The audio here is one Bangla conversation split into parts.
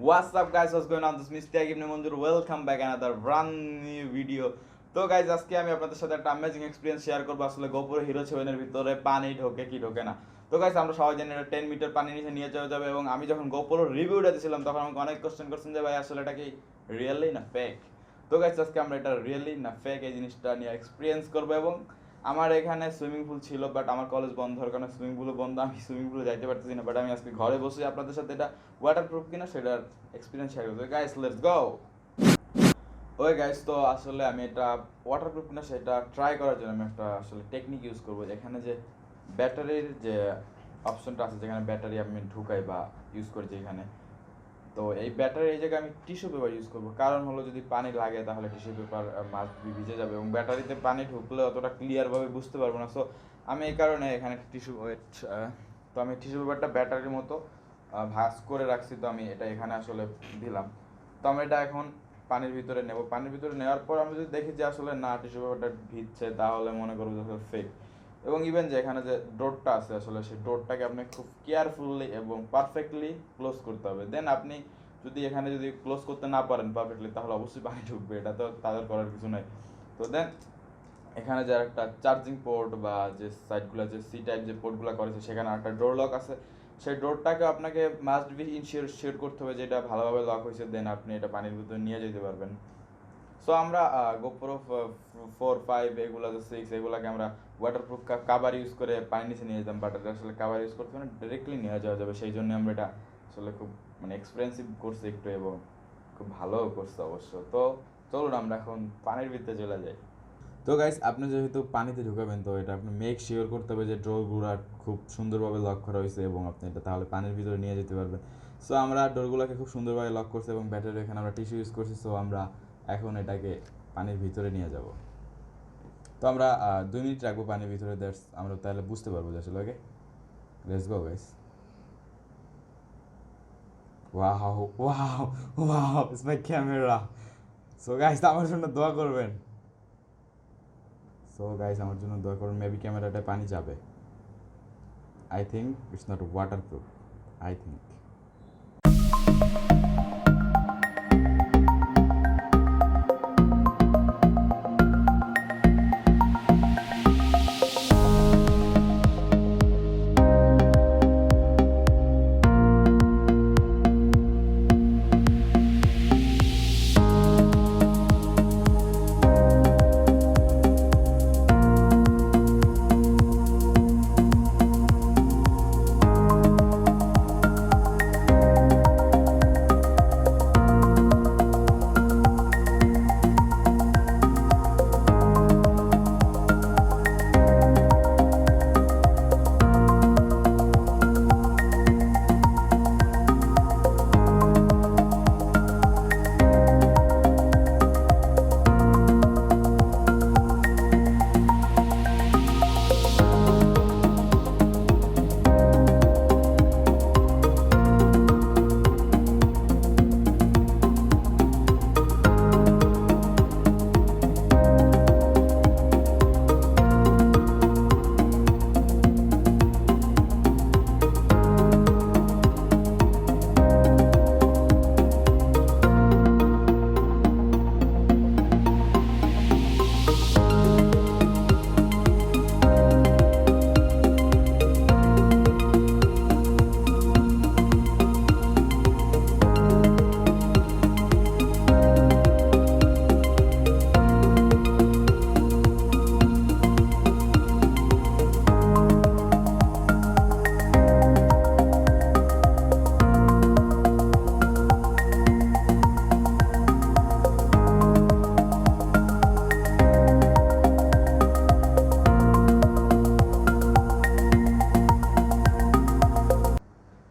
What's up guys, what's going on? This is Mr. Agib Nemandur. Welcome back another brand new video. তো গাইজ আজকে আমি আপনাদের সাথে একটা অ্যামেজিং এক্সপিরিয়েন্স শেয়ার করবো আসলে গোপ্রো হিরো 7 এর ভিতরে পানি ঢোকে কি ঢোকে না। তো গাইজ আমরা সবাই জানি এটা 10 মিটার পানি নিচে নিয়ে যাওয়া যাবে এবং আমি যখন গোপ্রোর রিভিউটা দিয়েছিলাম তখন আমাকে অনেক কোশ্চেন করছেন যে ভাই আসলে এটা কি রিয়েলি না ফেক। তো গাইজ আজকে আমরা এটা রিয়েলি না ফেক এই জিনিসটা নিয়ে এক্সপিরিয়েন্স করবো এবং আমার এখানে সুইমিং পুল ছিল বাট আমার কলেজ বন্ধ হওয়ার কারণে সুইমিং পুলও বন্ধ, আমি সুইমিং পুলে যাইতে পারতেছি না, বাট আমি আজকে ঘরে বসে আপনাদের সাথে এটা ওয়াটার প্রুফ কিনা সেটার এক্সপিরিয়েন্স শেয়ার করবো। Guys let's go. ওই গাইস তো আসলে আমি এটা ওয়াটার প্রুফ কিনা সেটা ট্রাই করার জন্য আমি একটা আসলে টেকনিক ইউজ করবো, যেখানে যে ব্যাটারির যে অপশনটা আছে যেখানে ব্যাটারি আমি ঢুকাই বা ইউজ করি যেখানে, তো এই ব্যাটারি এই জায়গায় আমি টিস্যু পেপার ইউজ করবো। কারণ হলো যদি পানি লাগে তাহলে টিস্যু পেপার মাস্ট বি ভিজে যাবে এবং ব্যাটারিতে পানি ঢুকলে অতটা ক্লিয়ারভাবে বুঝতে পারবো না। সো আমি এই কারণে এখানে তো আমি টিস্যু পেপারটা ব্যাটারির মতো ভাঁজ করে রাখছি। তো আমি এটা এখানে আসলে দিলাম। তো আমি এটা এখন পানির ভিতরে নেব। পানির ভিতরে নেওয়ার পর আমি যদি দেখি যে আসলে না টিস্যু পেপারটা ভিজছে তাহলে মনে করবো যে ফেক। এবং ইভেন যে এখানে যে ডোরটা আছে আসলে সেই ডোরটাকে আপনি খুব কেয়ারফুলি এবং পারফেক্টলি ক্লোজ করতে হবে। দেন আপনি যদি এখানে যদি ক্লোজ করতে না পারেন পারফেক্টলি তাহলে অবশ্যই পানি ঢুকবে, এটা তো তাদের করার কিছু নাই। তো দেন এখানে যে একটা চার্জিং পোর্ট বা যে সাইডগুলো যে সি টাইপ যে পোর্টগুলো করেছে সেখানে একটা ডোর লক আছে, সেই ডোরটাকে আপনাকে মাস্ট বি ইনশিওর করতে হবে যে এটা ভালোভাবে লক হয়েছে, দেন আপনি এটা পানির ভিতরে নিয়ে যেতে পারবেন। সো আমরা গোপ্রো 4, 5 এগুলো যে 6 এগুলোকে আমরা ওয়াটারপ্রুফ কাভার ইউজ করে পানি নিচে নিয়ে যেতাম, বাট এটা আসলে কাভার ইউজ করতে মানে ডিরেক্টলি নিয়ে যাওয়া যাবে, সেই জন্য আমরা এটা আসলে খুব মানে এক্সপেন্সিভ করছে একটু এবং খুব ভালোও করছে অবশ্য। তো চলুন আমরা এখন পানির ভিতরে চলে যাই। তো গাইস আপনি যেহেতু পানিতে ঢুকাবেন তো এটা আপনি মেক শিওর করতে হবে যে ডোরগুলো খুব সুন্দরভাবে লক করা হয়েছে এবং আপনি এটা তাহলে পানির ভিতরে নিয়ে যেতে পারবেন। সো আমরা ডোরগুলোকে খুব সুন্দরভাবে লক করছি এবং ব্যাটারি এখানে আমরা টিস্যু ইউজ করছি। সো আমরা এখন এটাকে পানির ভিতরে নিয়ে যাব। তো আমরা 2 মিনিট রাখবো পানির ভিতরে, দ্যাটস আমরা তাহলে বুঝতে পারবো যে আসলে okay let's go guys. Wow wow wow it's my camera. So guys আমার জন্য দোয়া করবেন। সো গাইস আমার জন্য দোয়া করুন, মেবি ক্যামেরাটায় পানি যাবে। I think it's not waterproof, I think.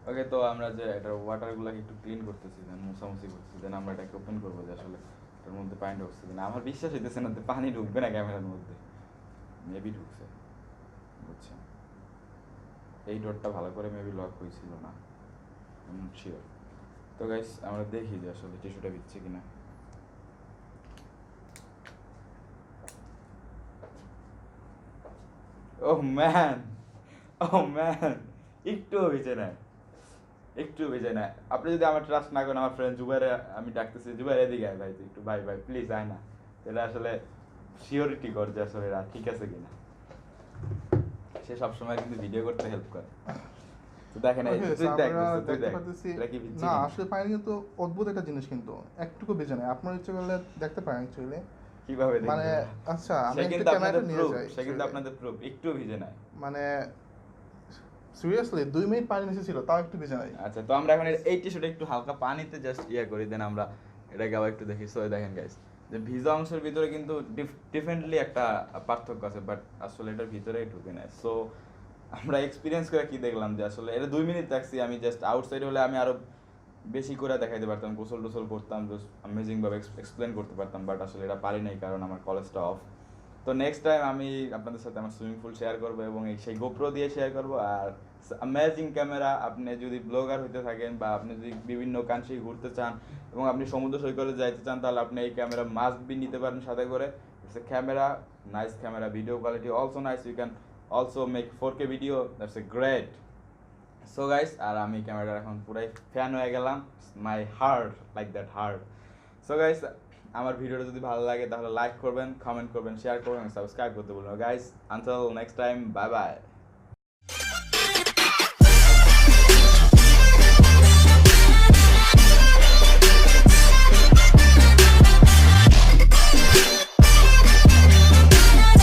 Okay তো আমরা যে এটা ওয়াটারগুলোকে একটু ক্লিন করতেছি, দেন মোছামুছি করতেছি, দেন আমরা এটাকে ওপেন করবো যে আসলে এটার মধ্যে পানি ঢুকছে কিনা। আমার বিশ্বাস হইতেছে না পানি ঢুকবে না ক্যামেরার মধ্যে, মেবি ঢুকছে, বুঝছেন। এই ডোরটা ভালো করে মেবি লক হয়েছিল না, আমি শিওর। তো গাইস আমরা দেখি যে আসলে টিস্যুটা ভিজছে কিনা। ও ম্যান, ও ম্যান, একটুও ভিজে না। একটু ভেজে না। আপনি যদি আমার ট্রাস্ট না করেন, আমার ফ্রেন্ড জুবাইরে আমি ডাকতেছি, জুবাইর এদিকে আয় ভাই, তুই একটু ভাই ভাই প্লিজ আয় না। এটা আসলে সিওরিটি কর যে আসলে এরা ঠিক আছে কিনা। সে সবসময় কিন্তু ভিডিও করতে হেল্প করে। তো দেখেন এই তুই দেখ তুই দেখ এটা কি না আসলে পানি কিন্তু অদ্ভুত একটা জিনিস, কিন্তু একটুকু বেজে নেয়। আপনার ইচ্ছে করলে দেখতে পারেন অ্যাকচুয়ালি কিভাবে মানে। দেখবেন? আচ্ছা আমি সে একটা কিন্তু ক্যামেরাটা আপনাদের নিয়ে প্রুফ, যাই, সে কিন্তু আপনাদের প্রুফ একটু ভিজে নাই। মানে সিরিয়াসলি 2 মিনিট পানি নিচে ছিল, তাও একটু ভেজে নাই। আচ্ছা, তো আমরা এখন এই টিস্যুটা একটু হালকা পানিতে জাস্ট ইয়ে করি, দেন আমরা এটাকে আবার একটু দেখি। সো দেখেন গাইস, যে ভিজা অংশের ভিতরে কিন্তু ডিফারেন্টলি একটা পার্থক্য আছে, বাট আসলে এটার ভিতরেই ঢুকে নেয়। সো আমরা এক্সপিরিয়েন্স করে কি দেখলাম যে আসলে এটা 2 মিনিট রাখছি আমি, জাস্ট আউটসাইড হলে আমি আরো বেশি করে দেখাইতে পারতাম, গোসল টোসল করতাম, জাস্ট অ্যামেজিং ভাবে এক্সপ্লেন করতে পারতাম, বাট আসলে এটা পারি নাই কারণ আমার কলেজটা অফ। তো নেক্সট টাইম আমি আপনাদের সাথে আমার সুইমিং পুল শেয়ার করবো এবং এই সেই গোপ্রো দিয়ে শেয়ার করবো। আর অ্যামেজিং ক্যামেরা, আপনি যদি ব্লগার হইতে থাকেন বা আপনি যদি বিভিন্ন কান্ট্রি ঘুরতে চান এবং আপনি সমুদ্র সৈকতে যাইতে চান, তাহলে আপনি এই ক্যামেরা মাস্ট বি নিতে পারেন সাথে করে। It's a camera, nice camera, video quality also nice, you can also make 4K video, that's a great. So guys, আর আমি ক্যামেরার এখন পুরাই ফ্যান হয়ে গেলাম, my heart like that heart. So guys, আমার ভিডিওটা যদি ভালো লাগে তাহলে লাইক করবেন, কমেন্ট করবেন, শেয়ার করবেন, সাবস্ক্রাইব করতে বলবেন guys. Until next time, bye bye.